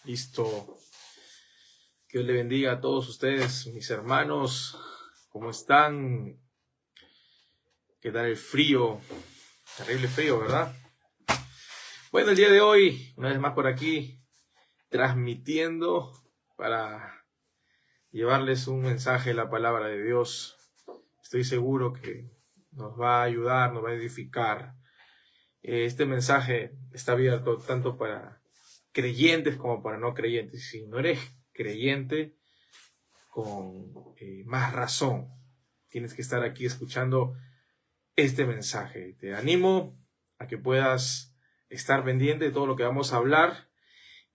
Listo. Que Dios le bendiga a todos ustedes, mis hermanos. ¿Cómo están? ¿Qué tal el frío? Terrible frío, ¿verdad? Bueno, el día de hoy, una vez más por aquí, transmitiendo para llevarles un mensaje de la palabra de Dios. Estoy seguro que nos va a ayudar, nos va a edificar. Este mensaje está abierto tanto para creyentes como para no creyentes. Si no eres creyente, con más razón tienes que estar aquí escuchando este mensaje. Te animo a que puedas estar pendiente de todo lo que vamos a hablar.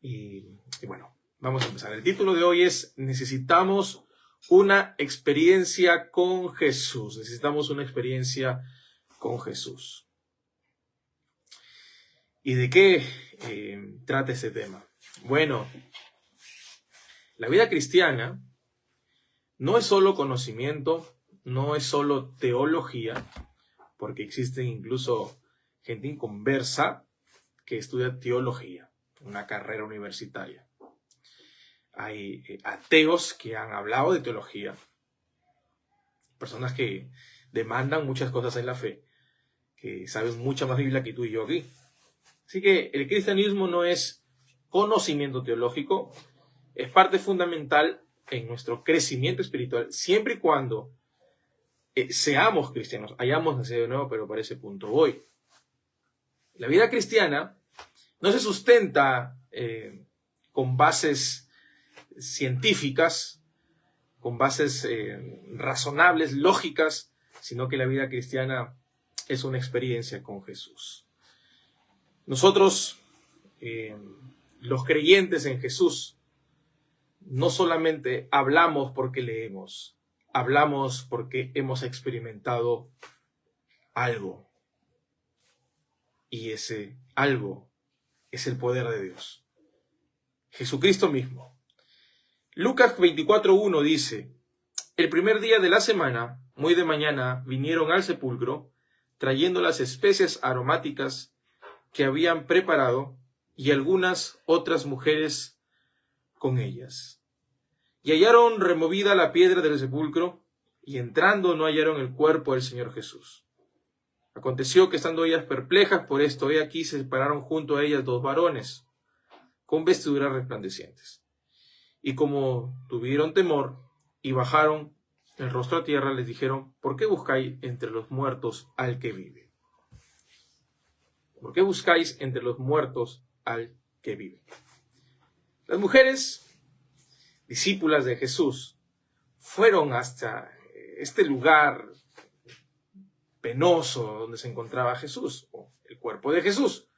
Y bueno, vamos a empezar. El título de hoy es Necesitamos una experiencia con Jesús. Necesitamos una experiencia con Jesús. ¿Y de qué trata este tema? Bueno, la vida cristiana no es solo conocimiento, no es solo teología, porque existen incluso gente inconversa que estudia teología, una carrera universitaria. Hay ateos que han hablado de teología, personas que demandan muchas cosas en la fe, que saben mucha más Biblia que tú y yo aquí. Así que el cristianismo no es conocimiento teológico, es parte fundamental en nuestro crecimiento espiritual, siempre y cuando seamos cristianos, hayamos nacido de nuevo, pero para ese punto voy. La vida cristiana no se sustenta con bases científicas, con bases razonables, lógicas, sino que la vida cristiana es una experiencia con Jesús. Nosotros, los creyentes en Jesús, no solamente hablamos porque leemos, hablamos porque hemos experimentado algo. Y ese algo es el poder de Dios. Jesucristo mismo. Lucas 24:1 dice: el primer día de la semana, muy de mañana, vinieron al sepulcro, trayendo las especias aromáticas que habían preparado, y algunas otras mujeres con ellas. Y hallaron removida la piedra del sepulcro, y entrando no hallaron el cuerpo del Señor Jesús. Aconteció que estando ellas perplejas por esto, he aquí se pararon junto a ellas dos varones, con vestiduras resplandecientes. Y como tuvieron temor, y bajaron el rostro a tierra, les dijeron: ¿por qué buscáis entre los muertos al que vive? ¿Por qué buscáis entre los muertos al que vive? Las mujeres, discípulas de Jesús, fueron hasta este lugar penoso donde se encontraba Jesús, o el cuerpo de Jesús,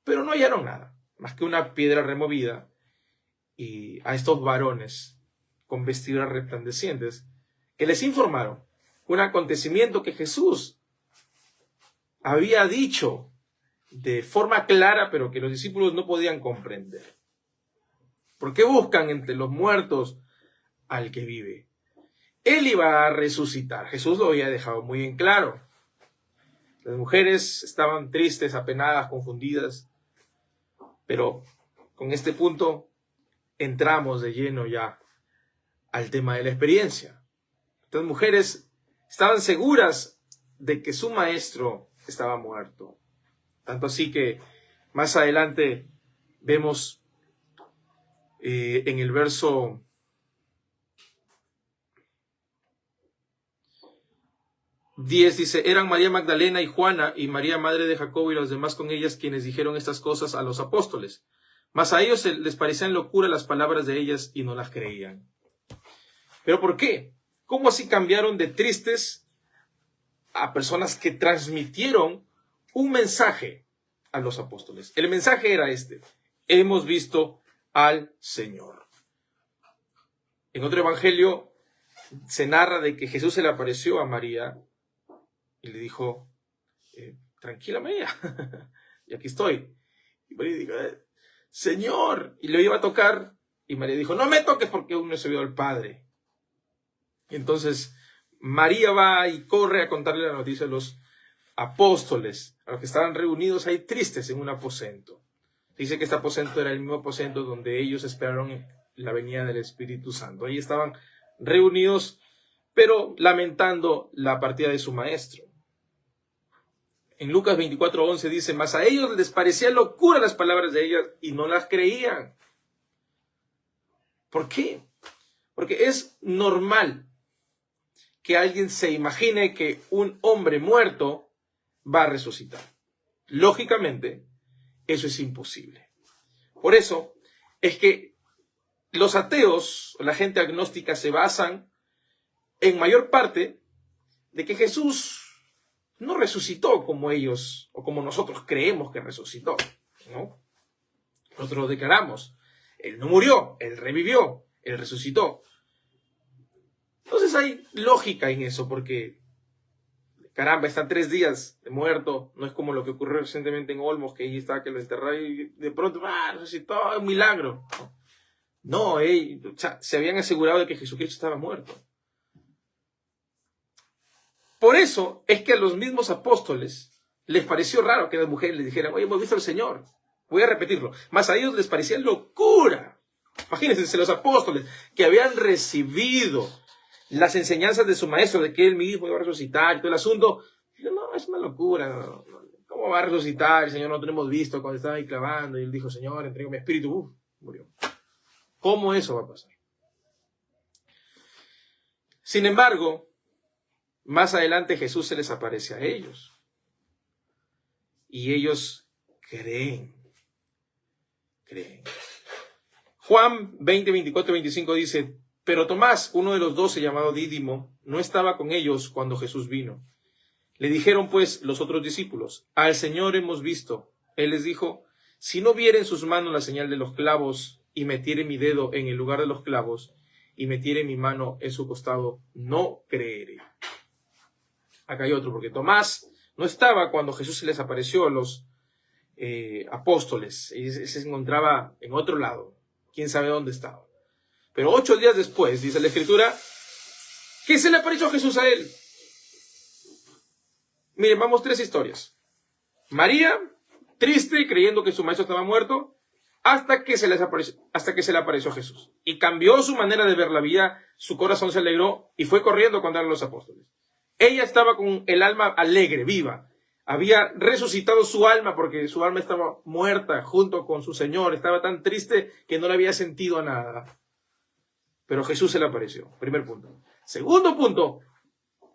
pero no hallaron nada, más que una piedra removida, y a estos varones con vestiduras resplandecientes, que les informaron un acontecimiento que Jesús había dicho de forma clara, pero que los discípulos no podían comprender. ¿Por qué buscan entre los muertos al que vive? Él iba a resucitar. Jesús lo había dejado muy en claro. Las mujeres estaban tristes, apenadas, confundidas. Pero con este punto entramos de lleno ya al tema de la experiencia. Estas mujeres estaban seguras de que su maestro estaba muerto. Tanto así que más adelante vemos en el verso 10 dice: eran María Magdalena y Juana y María madre de Jacobo y los demás con ellas quienes dijeron estas cosas a los apóstoles. Mas a ellos les parecían locura las palabras de ellas y no las creían. ¿Pero por qué? ¿Cómo así cambiaron de tristes a personas que transmitieron un mensaje a los apóstoles? El mensaje era este: hemos visto al Señor. En otro evangelio se narra de que Jesús se le apareció a María y le dijo: tranquila María, y aquí estoy. Y María dijo: Señor, y lo iba a tocar, y María dijo: no me toques porque aún no he subido al Padre. Y entonces María va y corre a contarle la noticia a los apóstoles, a los que estaban reunidos ahí tristes en un aposento. Dice que este aposento era el mismo aposento donde ellos esperaron la venida del Espíritu Santo. Ahí estaban reunidos, pero lamentando la partida de su maestro. En Lucas 24:11 dice, mas a ellos les parecía locura las palabras de ellas y no las creían. ¿Por qué? Porque es normal que alguien se imagine que un hombre muerto va a resucitar. Lógicamente, eso es imposible. Por eso es que los ateos, la gente agnóstica, se basan en mayor parte de que Jesús no resucitó como ellos o como nosotros creemos que resucitó, ¿no? Nosotros lo declaramos. Él no murió, él revivió, él resucitó. Entonces hay lógica en eso, porque caramba, está 3 días de muerto. No es como lo que ocurrió recientemente en Olmos, que ahí estaba, que lo enterraron y de pronto resucitó, es un milagro. No, se habían asegurado de que Jesucristo estaba muerto. Por eso es que a los mismos apóstoles les pareció raro que las mujeres les dijeran, oye, hemos visto al Señor. Voy a repetirlo. Mas a ellos les parecía locura. Imagínense, los apóstoles que habían recibido las enseñanzas de su maestro, de que él mismo iba a resucitar y todo el asunto. No, es una locura. No. ¿Cómo va a resucitar? El Señor no lo hemos visto cuando estaba ahí clavando. Y él dijo, Señor, entrego mi espíritu. Murió. ¿Cómo eso va a pasar? Sin embargo, más adelante Jesús se les aparece a ellos. Y ellos creen. Juan 20, 24, 25 dice, pero Tomás, uno de los 12 llamado Dídimo, no estaba con ellos cuando Jesús vino. Le dijeron pues los otros discípulos, al Señor hemos visto. Él les dijo, si no viere en sus manos la señal de los clavos, y metiere mi dedo en el lugar de los clavos, y metiere mi mano en su costado, no creeré. Acá hay otro, porque Tomás no estaba cuando Jesús se les apareció a los apóstoles. Él se encontraba en otro lado. Quién sabe dónde estaba. Pero 8 días después, dice la Escritura, que se le apareció a Jesús a él. Miren, vamos 3 historias. María, triste, creyendo que su maestro estaba muerto, hasta que se le apareció a Jesús. Y cambió su manera de ver la vida, su corazón se alegró y fue corriendo a contarle a los apóstoles. Ella estaba con el alma alegre, viva. Había resucitado su alma porque su alma estaba muerta junto con su Señor. Estaba tan triste que no le había sentido nada. Pero Jesús se le apareció. Primer punto. Segundo punto.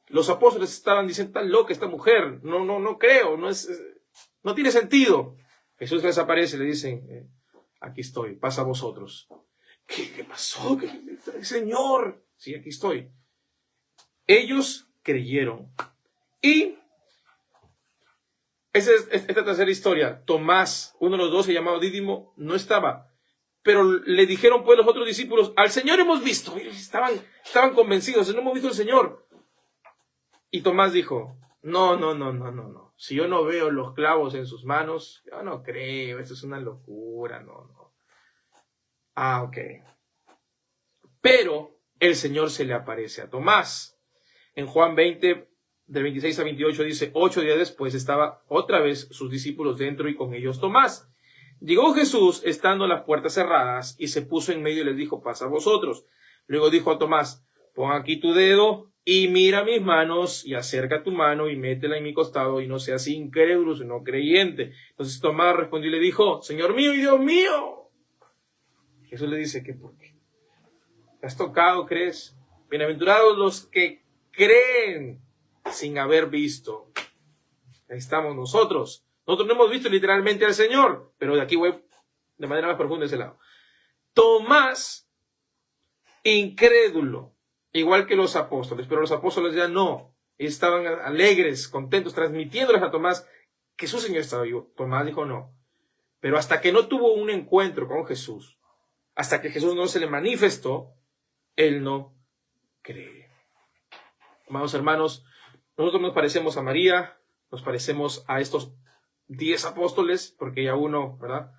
Los apóstoles estaban diciendo, tan loca esta mujer. No creo. No tiene sentido. Jesús les aparece y le dicen, aquí estoy, pasa a vosotros. ¿Qué pasó? Señor. Sí, aquí estoy. Ellos creyeron. Y esta tercera historia, Tomás, uno de los 12 llamado Dídimo, no estaba. Pero le dijeron pues los otros discípulos, al Señor hemos visto. Estaban convencidos, no hemos visto al Señor. Y Tomás dijo, no. Si yo no veo los clavos en sus manos, yo no creo, esto es una locura, no. Ok. Pero el Señor se le aparece a Tomás. En Juan 20, del 26 a 28 dice, 8 días después estaba otra vez sus discípulos dentro y con ellos Tomás. Llegó Jesús estando las puertas cerradas y se puso en medio y les dijo, pasa a vosotros. Luego dijo a Tomás, pon aquí tu dedo y mira mis manos y acerca tu mano y métela en mi costado y no seas incrédulo sino creyente. Entonces Tomás respondió y le dijo, Señor mío y Dios mío. Jesús le dice, ¿qué por qué? ¿Te has tocado, crees? Bienaventurados los que creen sin haber visto. Ahí estamos nosotros. Nosotros no hemos visto literalmente al Señor, pero de aquí voy de manera más profunda a ese lado. Tomás, incrédulo, igual que los apóstoles, pero los apóstoles ya no. Ellos estaban alegres, contentos, transmitiéndoles a Tomás que su Señor estaba vivo. Tomás dijo no. Pero hasta que no tuvo un encuentro con Jesús, hasta que Jesús no se le manifestó, él no cree. Amados hermanos, nosotros nos parecemos a María, nos parecemos a estos 10 apóstoles, porque ya uno, ¿verdad?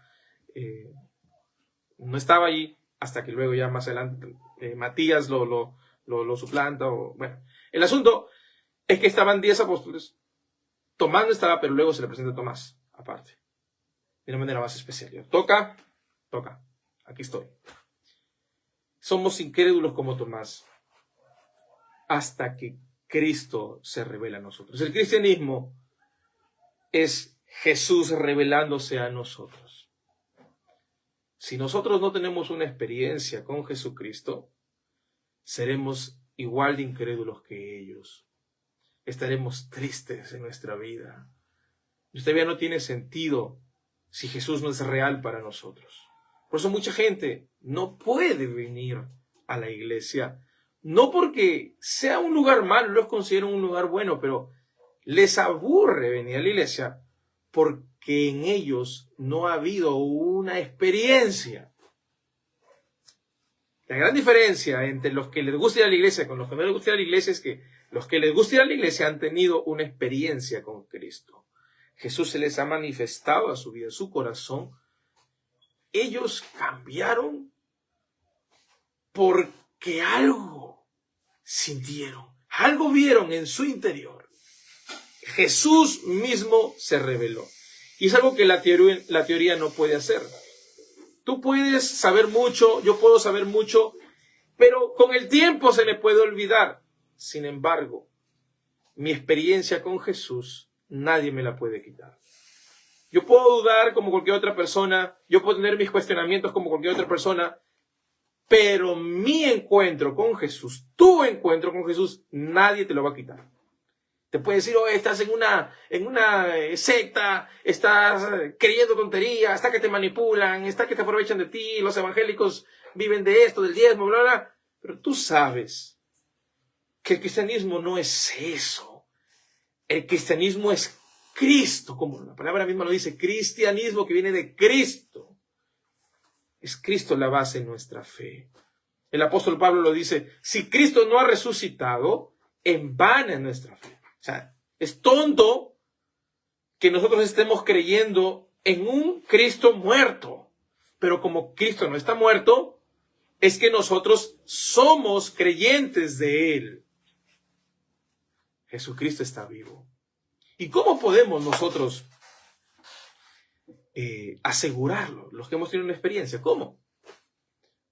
No estaba allí, hasta que luego ya más adelante Matías lo suplanta. Bueno, el asunto es que estaban 10 apóstoles. Tomás no estaba, pero luego se le presenta a Tomás, aparte. de una manera más especial. Toca, aquí estoy. Somos incrédulos como Tomás hasta que Cristo se revela a nosotros. El cristianismo es Jesús revelándose a nosotros. Si nosotros no tenemos una experiencia con Jesucristo, seremos igual de incrédulos que ellos. Estaremos tristes en nuestra vida. Nuestra vida no tiene sentido si Jesús no es real para nosotros. Por eso mucha gente no puede venir a la iglesia, no porque sea un lugar malo, los consideran un lugar bueno, pero les aburre venir a la iglesia porque en ellos no ha habido una experiencia. La gran diferencia entre los que les gusta ir a la iglesia con los que no les gusta ir a la iglesia es que los que les gusta ir a la iglesia han tenido una experiencia con Cristo. Jesús se les ha manifestado a su vida, a su corazón. Ellos cambiaron porque algo sintieron, algo vieron en su interior. Jesús mismo se reveló. Y es algo que la teoría no puede hacer. Tú puedes saber mucho, yo puedo saber mucho, pero con el tiempo se me puede olvidar. Sin embargo, mi experiencia con Jesús, nadie me la puede quitar. Yo puedo dudar como cualquier otra persona, yo puedo tener mis cuestionamientos como cualquier otra persona, pero mi encuentro con Jesús, tu encuentro con Jesús, nadie te lo va a quitar. Te puede decir, oh, estás en una secta, estás creyendo tonterías, está que te manipulan, está que te aprovechan de ti, los evangélicos viven de esto, del diezmo, bla, bla. Pero tú sabes que el cristianismo no es eso. El cristianismo es Cristo, como la palabra misma lo dice, cristianismo que viene de Cristo. Es Cristo la base de nuestra fe. El apóstol Pablo lo dice, si Cristo no ha resucitado, en vano es nuestra fe. O sea, es tonto que nosotros estemos creyendo en un Cristo muerto. Pero como Cristo no está muerto, es que nosotros somos creyentes de Él. Jesucristo está vivo. ¿Y cómo podemos nosotros asegurarlo? Los que hemos tenido una experiencia. ¿Cómo?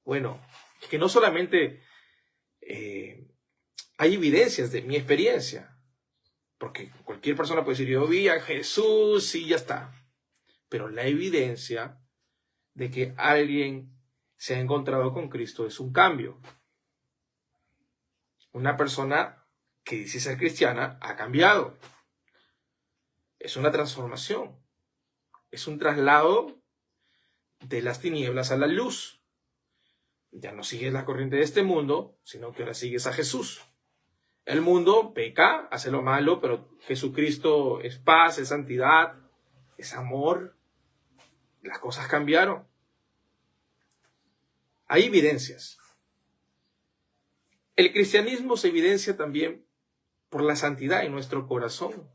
Bueno, es que no solamente hay evidencias de mi experiencia. Porque cualquier persona puede decir, yo vi a Jesús y ya está. Pero la evidencia de que alguien se ha encontrado con Cristo es un cambio. Una persona que dice ser cristiana ha cambiado. Es una transformación. Es un traslado de las tinieblas a la luz. Ya no sigues la corriente de este mundo, sino que ahora sigues a Jesús. El mundo peca, hace lo malo, pero Jesucristo es paz, es santidad, es amor. Las cosas cambiaron. Hay evidencias. El cristianismo se evidencia también por la santidad en nuestro corazón.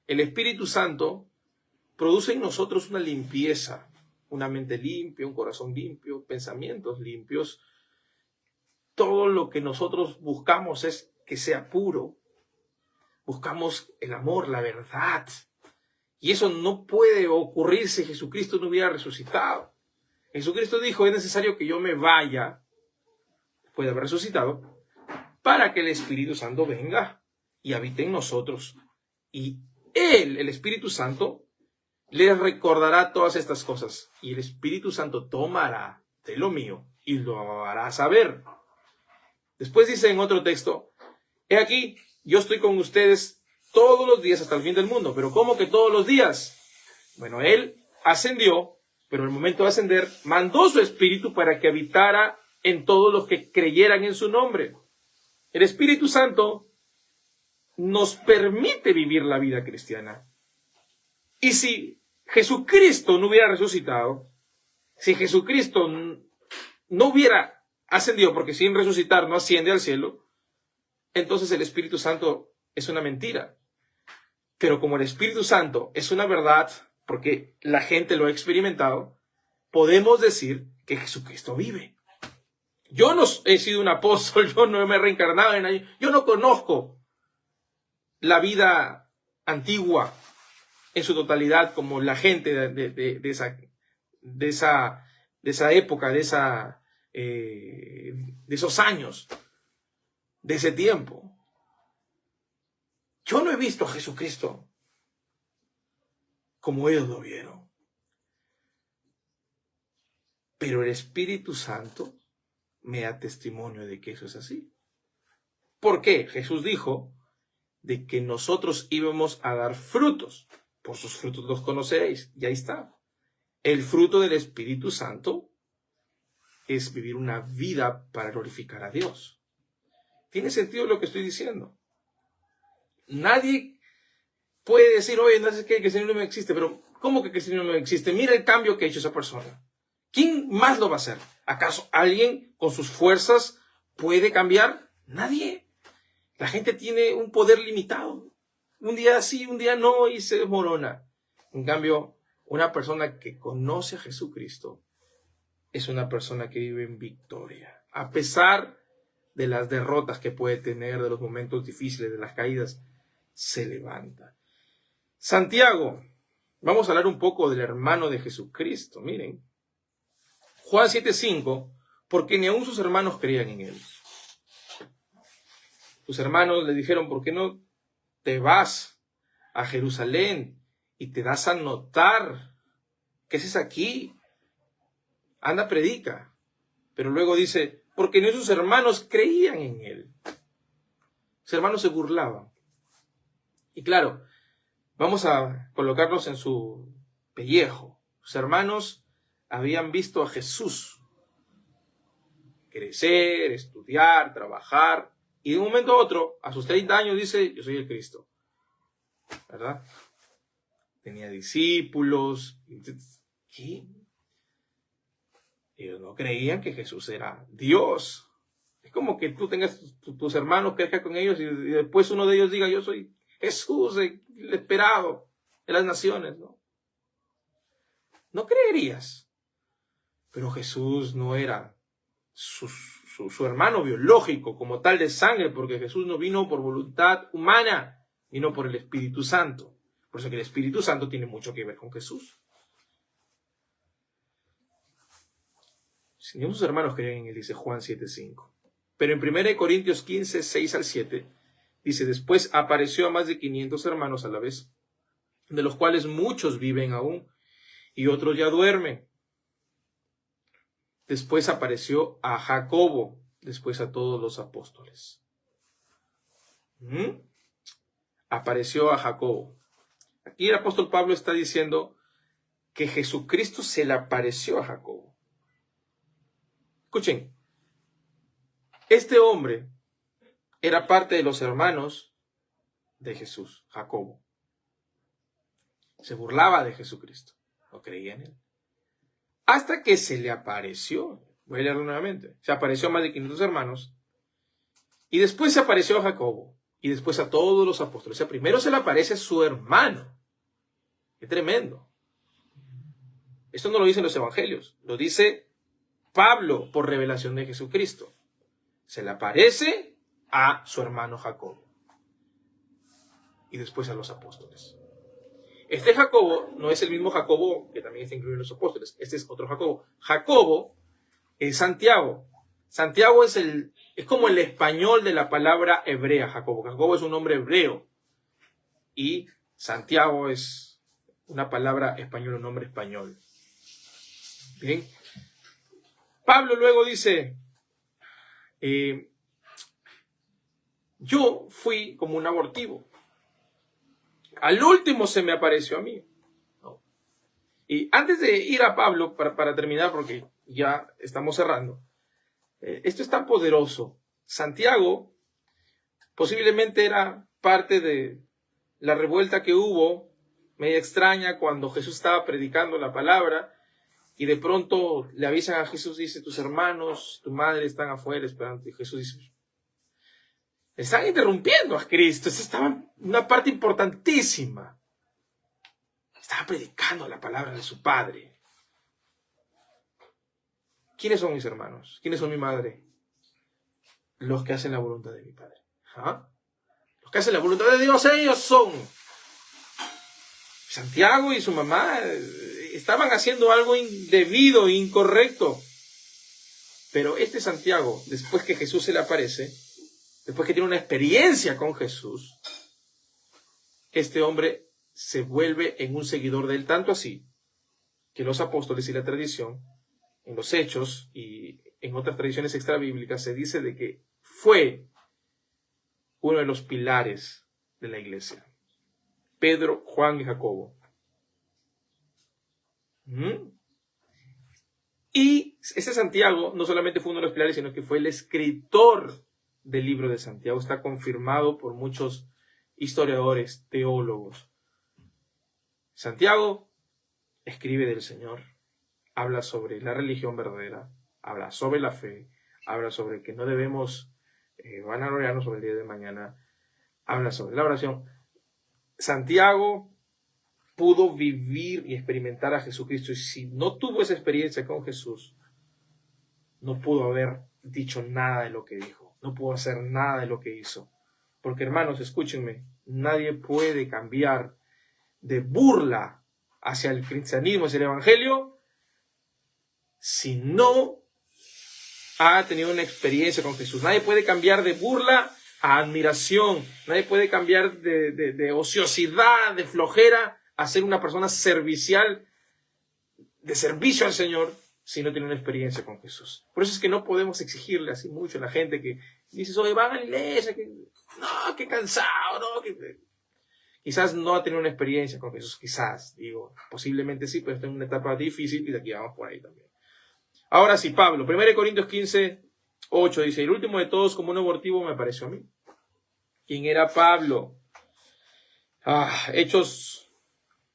El Espíritu Santo produce en nosotros una limpieza, una mente limpia, un corazón limpio, pensamientos limpios. Todo lo que nosotros buscamos es que sea puro. Buscamos el amor, la verdad. Y eso no puede ocurrir si Jesucristo no hubiera resucitado. Jesucristo dijo, es necesario que yo me vaya, después de haber resucitado, para que el Espíritu Santo venga y habite en nosotros. Y Él, el Espíritu Santo, les recordará todas estas cosas. Y el Espíritu Santo tomará de lo mío y lo hará saber. Después dice en otro texto, he aquí, yo estoy con ustedes todos los días hasta el fin del mundo. ¿Pero cómo que todos los días? Bueno, Él ascendió, pero en el momento de ascender, mandó su Espíritu para que habitara en todos los que creyeran en su nombre. El Espíritu Santo nos permite vivir la vida cristiana. Y si Jesucristo no hubiera resucitado, si Jesucristo no hubiera ascendido, porque sin resucitar no asciende al cielo, entonces el Espíritu Santo es una mentira. Pero como el Espíritu Santo es una verdad, porque la gente lo ha experimentado, podemos decir que Jesucristo vive. Yo no he sido un apóstol, yo no me he reencarnado en nadie, yo no conozco la vida antigua en su totalidad como la gente de esa época, de esos años, de ese tiempo. Yo no he visto a Jesucristo como ellos lo vieron. Pero el Espíritu Santo me da testimonio de que eso es así. ¿Por qué? Jesús dijo de que nosotros íbamos a dar frutos. Por sus frutos los conoceréis. Y ahí está. El fruto del Espíritu Santo es vivir una vida para glorificar a Dios. ¿Tiene sentido lo que estoy diciendo? Nadie puede decir, oye, no sé qué, que el Señor no existe, pero ¿cómo que el Señor no existe? Mira el cambio que ha hecho esa persona. ¿Quién más lo va a hacer? ¿Acaso alguien con sus fuerzas puede cambiar? Nadie. La gente tiene un poder limitado. Un día sí, un día no, y se desmorona. En cambio, una persona que conoce a Jesucristo es una persona que vive en victoria. A pesar de las derrotas que puede tener, de los momentos difíciles, de las caídas, se levanta. Santiago, vamos a hablar un poco del hermano de Jesucristo. Miren, Juan 7:5, porque ni aun sus hermanos creían en él. Sus hermanos le dijeron, ¿por qué no te vas a Jerusalén y te das a notar? ¿Qué haces aquí? Anda, predica. Pero luego dice, porque ni sus hermanos creían en él. Sus hermanos se burlaban. Y claro, vamos a colocarlos en su pellejo. Sus hermanos habían visto a Jesús crecer, estudiar, trabajar, y de un momento a otro, a sus 30 años, dice, yo soy el Cristo. ¿Verdad? Tenía discípulos. ¿Qué? Ellos no creían que Jesús era Dios. Es como que tú tengas tus hermanos, crezcas con ellos, y después uno de ellos diga, yo soy Jesús, el esperado de las naciones, ¿no? No creerías. Pero Jesús no era su hermano biológico como tal de sangre, porque Jesús no vino por voluntad humana, vino por el Espíritu Santo. Por eso que el Espíritu Santo tiene mucho que ver con Jesús. Si sus hermanos creían en él, dice Juan 7:5. Pero en 1 Corintios 15, 6 al 7, dice, después apareció a más de 500 hermanos a la vez, de los cuales muchos viven aún, y otros ya duermen. Después apareció a Jacobo, después a todos los apóstoles. Apareció a Jacobo. Aquí el apóstol Pablo está diciendo que Jesucristo se le apareció a Jacobo. Escuchen, este hombre era parte de los hermanos de Jesús, Jacobo. Se burlaba de Jesucristo, no creía en él. Hasta que se le apareció, voy a leerlo nuevamente, se apareció a más de 500 hermanos, y después se apareció a Jacobo, y después a todos los apóstoles. O sea, primero se le aparece a su hermano. Qué tremendo. Esto no lo dicen los evangelios, lo dice Pablo por revelación de Jesucristo. Se le aparece a su hermano Jacobo, y después a los apóstoles. Este Jacobo no es el mismo Jacobo que también está incluido en los apóstoles. Este es otro Jacobo. Jacobo es Santiago. Santiago es como el español de la palabra hebrea, Jacobo. Jacobo es un nombre hebreo. Y Santiago es una palabra española, un nombre español. Bien. Pablo luego dice, yo fui como un abortivo. Al último se me apareció a mí. ¿No? Y antes de ir a Pablo, para terminar, porque ya estamos cerrando, esto es tan poderoso. Santiago posiblemente era parte de la revuelta que hubo, media extraña, cuando Jesús estaba predicando la palabra, y de pronto le avisan a Jesús, dice, tus hermanos, tu madre están afuera esperando. Y Jesús dice, están interrumpiendo a Cristo. Esa estaba una parte importantísima. Estaba predicando la palabra de su Padre. ¿Quiénes son mis hermanos? ¿Quiénes son mi madre? Los que hacen la voluntad de mi Padre. Los que hacen la voluntad de Dios, ellos son. Santiago y su mamá estaban haciendo algo indebido, incorrecto. Pero este Santiago, después que Jesús se le aparece, después que tiene una experiencia con Jesús, este hombre se vuelve en un seguidor de él, tanto así que los apóstoles y la tradición, en los hechos y en otras tradiciones extrabíblicas, se dice de que fue uno de los pilares de la iglesia. Pedro, Juan y Jacobo. Y ese Santiago no solamente fue uno de los pilares, sino que fue el escritor del libro de Santiago. Está confirmado por muchos historiadores, teólogos. Santiago escribe del Señor, habla sobre la religión verdadera, habla sobre la fe, habla sobre que no debemos vanagloriarnos sobre el día de mañana, habla sobre la oración. Santiago pudo vivir y experimentar a Jesucristo, y si no tuvo esa experiencia con Jesús, no pudo haber dicho nada de lo que dijo, no pudo hacer nada de lo que hizo. Porque, hermanos, escúchenme, nadie puede cambiar de burla hacia el cristianismo, hacia el evangelio, si no ha tenido una experiencia con Jesús. Nadie puede cambiar de burla a admiración, nadie puede cambiar de ociosidad, de flojera, a ser una persona servicial, de servicio al Señor, si no tiene una experiencia con Jesús. Por eso es que no podemos exigirle así mucho a la gente que dice, oye, van a la iglesia, que no, qué cansado, no, que quizás no ha tenido una experiencia con Jesús, quizás, digo, posiblemente sí, pero está en una etapa difícil y de aquí vamos por ahí también. Ahora sí, Pablo, 1 Corintios 15, 8 dice, el último de todos como un abortivo me pareció a mí. ¿Quién era Pablo? Hechos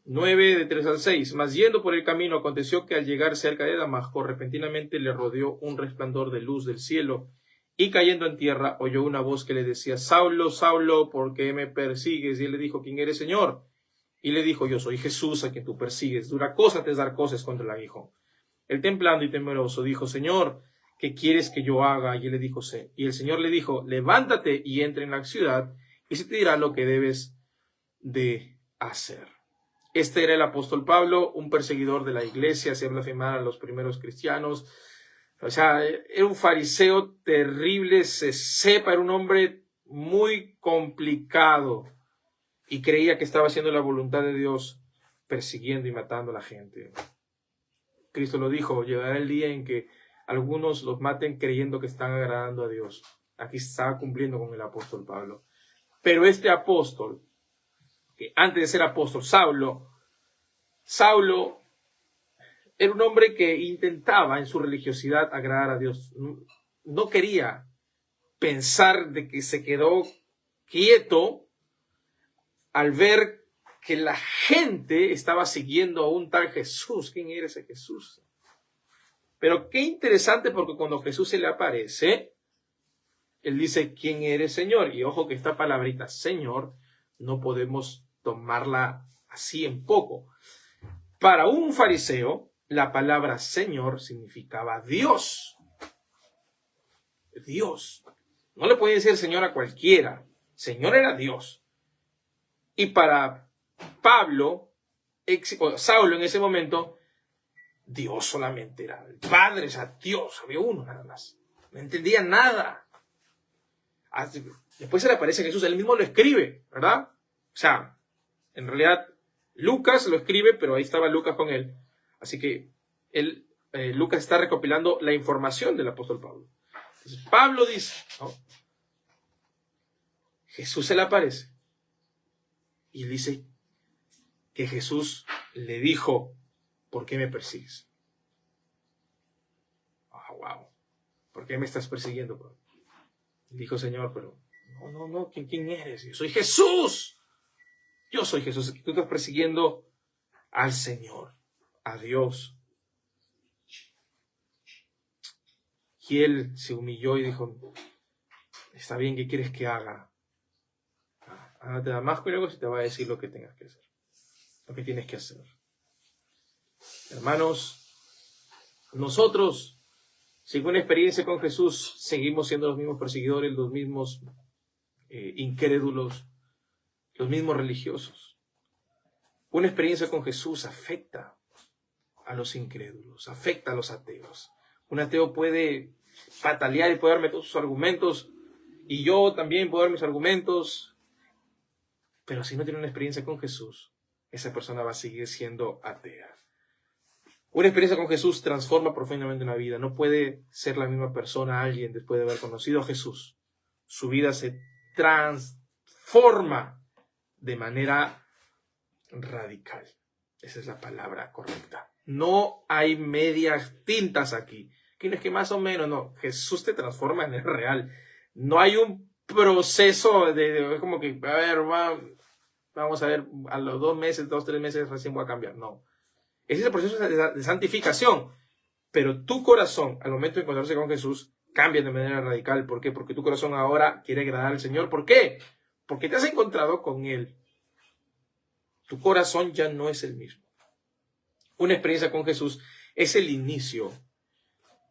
9, de 3 al 6. Mas yendo por el camino, aconteció que al llegar cerca de Damasco, repentinamente le rodeó un resplandor de luz del cielo, y cayendo en tierra, oyó una voz que le decía, Saulo, Saulo, ¿por qué me persigues? Y él le dijo, ¿quién eres, Señor? Y le dijo, yo soy Jesús, a quien tú persigues. Dura cosa te es dar cosas contra el aguijón. Él temblando y temeroso dijo, Señor, ¿qué quieres que yo haga? Y él le dijo, sé. Y el Señor le dijo, levántate y entra en la ciudad, y se te dirá lo que debes de hacer. Este era el apóstol Pablo, un perseguidor de la iglesia, hacía blasfemar a los primeros cristianos. O sea, era un fariseo terrible, se sepa, era un hombre muy complicado y creía que estaba haciendo la voluntad de Dios, persiguiendo y matando a la gente. Cristo lo dijo, llegará el día en que algunos los maten creyendo que están agradando a Dios. Aquí estaba cumpliendo con el apóstol Pablo. Pero este apóstol, que antes de ser apóstol, Saulo era un hombre que intentaba en su religiosidad agradar a Dios. No quería pensar de que se quedó quieto al ver que la gente estaba siguiendo a un tal Jesús. ¿Quién era ese Jesús? Pero qué interesante, porque cuando Jesús se le aparece, él dice, ¿quién eres, Señor? Y ojo que esta palabrita, Señor, no podemos tomarla así en poco. Para un fariseo, la palabra Señor significaba Dios. Dios. No le podía decir Señor a cualquiera. Señor era Dios. Y para Saulo en ese momento, Dios solamente era el Padre, o sea, Dios, había uno nada más. No entendía nada. Después se le aparece a Jesús, él mismo lo escribe, ¿verdad? O sea, en realidad Lucas lo escribe, pero ahí estaba Lucas con él. Así que Lucas está recopilando la información del apóstol Pablo. Entonces, Pablo dice, ¿no? Jesús se le aparece. Y dice que Jesús le dijo, ¿por qué me persigues? Wow. ¿Por qué me estás persiguiendo, bro? Dijo, Señor, pero no, ¿quién eres? Yo soy Jesús. Yo soy Jesús. Tú estás persiguiendo al Señor, a Dios. Y él se humilló y dijo, está bien, ¿qué quieres que haga? Ándate a Damasco y luego se te va a decir lo que tengas que hacer, lo que tienes que hacer. Hermanos, nosotros, sin una experiencia con Jesús, seguimos siendo los mismos perseguidores, los mismos incrédulos, los mismos religiosos. Una experiencia con Jesús afecta a los incrédulos, afecta a los ateos. Un ateo puede patalear y puede darme todos sus argumentos, y yo también puedo dar mis argumentos, pero si no tiene una experiencia con Jesús, esa persona va a seguir siendo atea. Una experiencia con Jesús transforma profundamente una vida. No puede ser la misma persona alguien después de haber conocido a Jesús. Su vida se transforma de manera radical. Esa es la palabra correcta. No hay medias tintas aquí. Que no es que más o menos, no. Jesús te transforma en el real. No hay un proceso de como que, a ver, vamos a ver, a los 2 meses, 2, 3 meses recién voy a cambiar. No. Ese es el proceso de santificación. Pero tu corazón, al momento de encontrarse con Jesús, cambia de manera radical. ¿Por qué? Porque tu corazón ahora quiere agradar al Señor. ¿Por qué? Porque te has encontrado con Él. Tu corazón ya no es el mismo. Una experiencia con Jesús es el inicio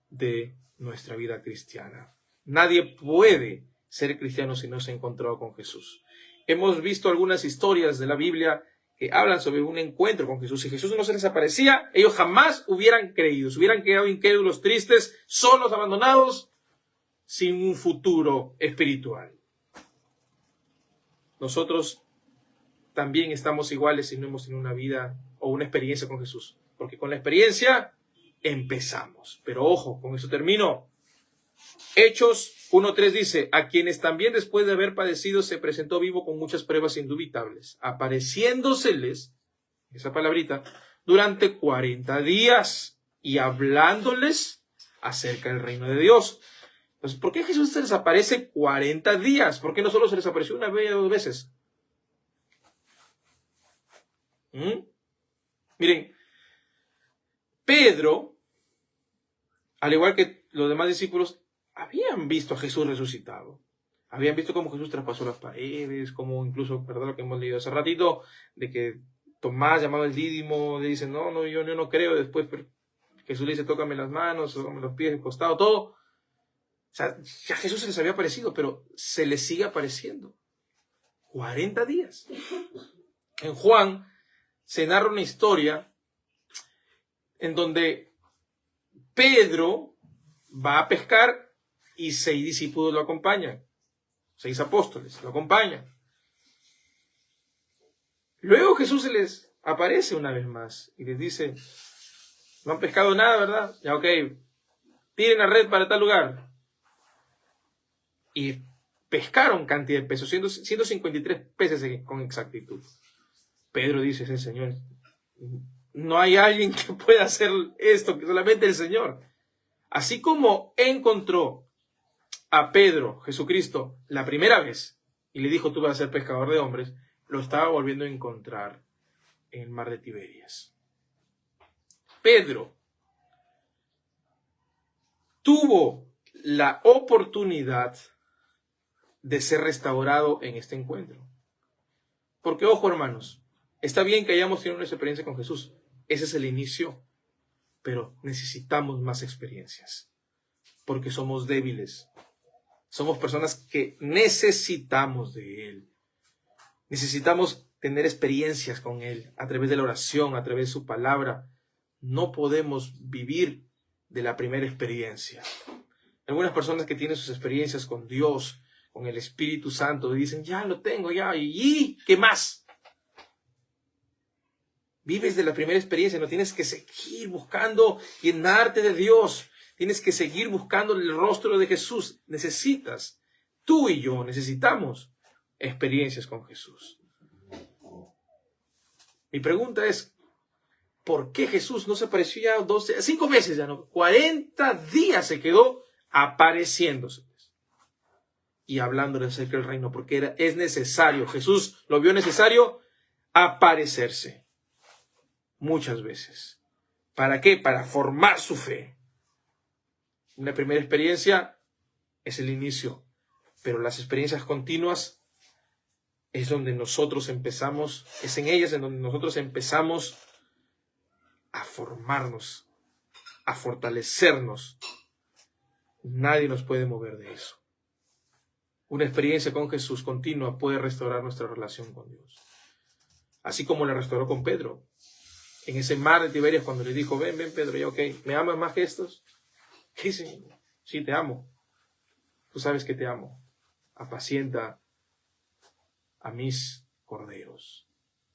de nuestra vida cristiana. Nadie puede ser cristiano si no se ha encontrado con Jesús. Hemos visto algunas historias de la Biblia que hablan sobre un encuentro con Jesús. Si Jesús no se les aparecía, ellos jamás hubieran creído. Se hubieran quedado incrédulos, tristes, solos, abandonados, sin un futuro espiritual. Nosotros también estamos iguales si no hemos tenido una vida o una experiencia con Jesús. Porque con la experiencia empezamos. Pero ojo, con eso termino. Hechos 1:3 dice, a quienes también después de haber padecido se presentó vivo con muchas pruebas indubitables, apareciéndoseles, esa palabrita, durante 40 días y hablándoles acerca del reino de Dios. Entonces, ¿por qué Jesús se les aparece 40 días? ¿Por qué no solo se les apareció una vez o 2 veces? Miren, Pedro, al igual que los demás discípulos, habían visto a Jesús resucitado. Habían visto cómo Jesús traspasó las paredes, como incluso, perdón, lo que hemos leído hace ratito, de que Tomás, llamado el Dídimo, le dice, no, yo no creo. Después Jesús le dice, tócame las manos, tócame los pies, el costado, todo. O sea, ya Jesús se les había aparecido, pero se les sigue apareciendo. 40 días. En Juan se narra una historia en donde Pedro va a pescar y 6 discípulos lo acompañan. 6 apóstoles lo acompañan. Luego Jesús se les aparece una vez más y les dice, no han pescado nada, ¿verdad? Ya, ok, tiren la red para tal lugar. Y pescaron cantidad de peces, 153 peces con exactitud. Pedro dice, ese Señor, no hay alguien que pueda hacer esto, que solamente el Señor. Así como encontró a Pedro, Jesucristo, la primera vez, y le dijo, tú vas a ser pescador de hombres, lo estaba volviendo a encontrar en el mar de Tiberias. Pedro tuvo la oportunidad de ser restaurado en este encuentro. Porque, ojo, hermanos, está bien que hayamos tenido una experiencia con Jesús. Ese es el inicio. Pero necesitamos más experiencias. Porque somos débiles. Somos personas que necesitamos de Él. Necesitamos tener experiencias con Él. A través de la oración, a través de su palabra. No podemos vivir de la primera experiencia. Algunas personas que tienen sus experiencias con Dios, con el Espíritu Santo, dicen, ya lo tengo, ya, ¿y qué más? Vives de la primera experiencia, no tienes que seguir buscando llenarte de Dios. Tienes que seguir buscando el rostro de Jesús. Necesitas, tú y yo necesitamos experiencias con Jesús. Mi pregunta es, ¿por qué Jesús no se apareció ya 5 veces? Ya no, 40 días se quedó apareciéndose y hablándoles acerca del reino, porque es necesario. Jesús lo vio necesario aparecerse muchas veces. ¿Para qué? Para formar su fe. Una primera experiencia es el inicio, pero las experiencias continuas es donde nosotros empezamos, es en ellas en donde nosotros empezamos a formarnos, a fortalecernos. Nadie nos puede mover de eso. Una experiencia con Jesús continua puede restaurar nuestra relación con Dios. Así como le restauró con Pedro. En ese mar de Tiberias, cuando le dijo, ven, Pedro, ya ok, ¿me amas más que estos? ¿Qué, Señor? Sí, te amo. Tú sabes que te amo. Apacienta a mis corderos.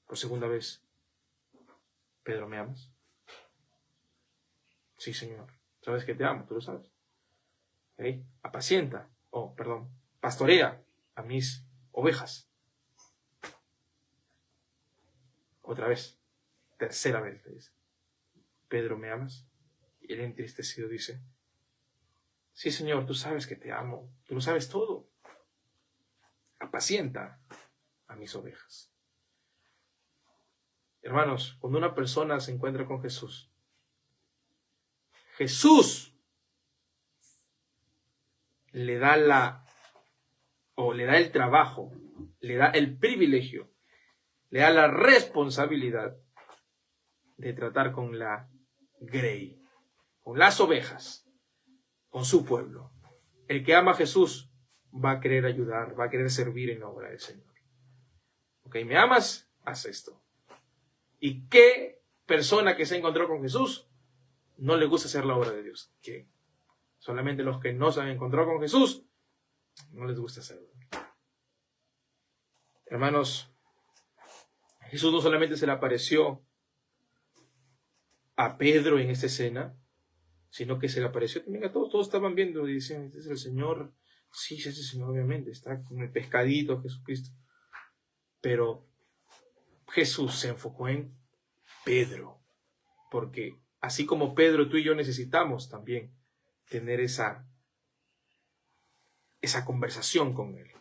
Por segunda vez, Pedro, ¿me amas? Sí, Señor. Sabes que te amo, tú lo sabes. ¿Okay? Apacienta, pastorea a mis ovejas. Otra vez, tercera vez le dice, Pedro, ¿me amas? Y él entristecido dice, sí, Señor, tú sabes que te amo, tú lo sabes todo. Apacienta a mis ovejas. Hermanos, cuando una persona se encuentra con Jesús, Jesús le da el trabajo, le da el privilegio, le da la responsabilidad de tratar con la grey, con las ovejas, con su pueblo. El que ama a Jesús va a querer ayudar, va a querer servir en la obra del Señor. Ok, ¿me amas? Haz esto. ¿Y qué persona que se encontró con Jesús no le gusta hacer la obra de Dios? ¿Qué? Solamente los que no se han encontrado con Jesús no les gusta hacerlo. Hermanos, Jesús no solamente se le apareció a Pedro en esta escena, sino que se le apareció también a todos. Todos estaban viendo y decían, este es el Señor. Sí, es el Señor, obviamente. Está con el pescadito, Jesucristo. Pero Jesús se enfocó en Pedro. Porque así como Pedro, tú y yo necesitamos también tener esa conversación con Él.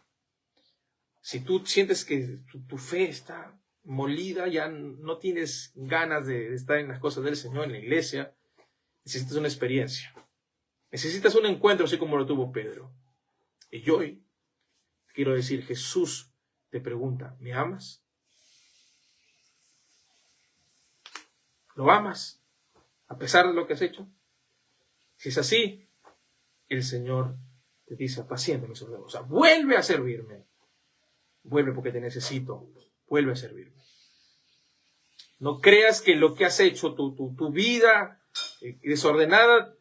Si tú sientes que tu fe está molida, ya no tienes ganas de estar en las cosas del Señor, en la iglesia, necesitas una experiencia. Necesitas un encuentro así como lo tuvo Pedro. Y yo hoy quiero decir, Jesús te pregunta, ¿me amas? ¿Lo amas? A pesar de lo que has hecho. Si es así, el Señor te dice, apacienta mis ovejas. O sea, vuelve a servirme. Vuelve porque te necesito. Vuelve a servirme. No creas que lo que has hecho, tu vida desordenada,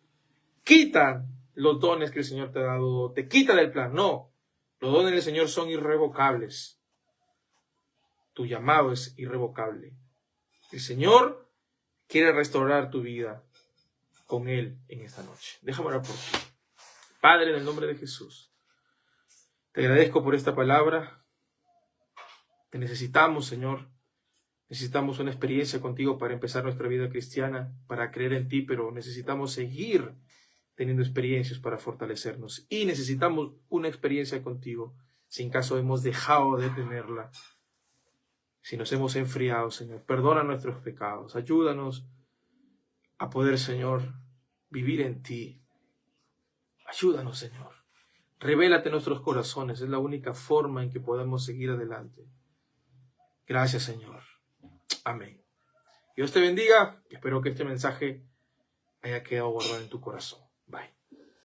quita los dones que el Señor te ha dado, te quita del plan. No, los dones del Señor son irrevocables. Tu llamado es irrevocable. El Señor quiere restaurar tu vida con Él en esta noche. Déjame orar por ti. Padre, en el nombre de Jesús, te agradezco por esta palabra. Te necesitamos, Señor. Necesitamos una experiencia contigo para empezar nuestra vida cristiana, para creer en ti, pero necesitamos seguir teniendo experiencias para fortalecernos. Y necesitamos una experiencia contigo, si en caso hemos dejado de tenerla, si nos hemos enfriado, Señor. Perdona nuestros pecados, ayúdanos a poder, Señor, vivir en ti. Ayúdanos, Señor. Revélate nuestros corazones, es la única forma en que podemos seguir adelante. Gracias, Señor. Amén. Dios te bendiga. Espero que este mensaje haya quedado guardado en tu corazón. Bye.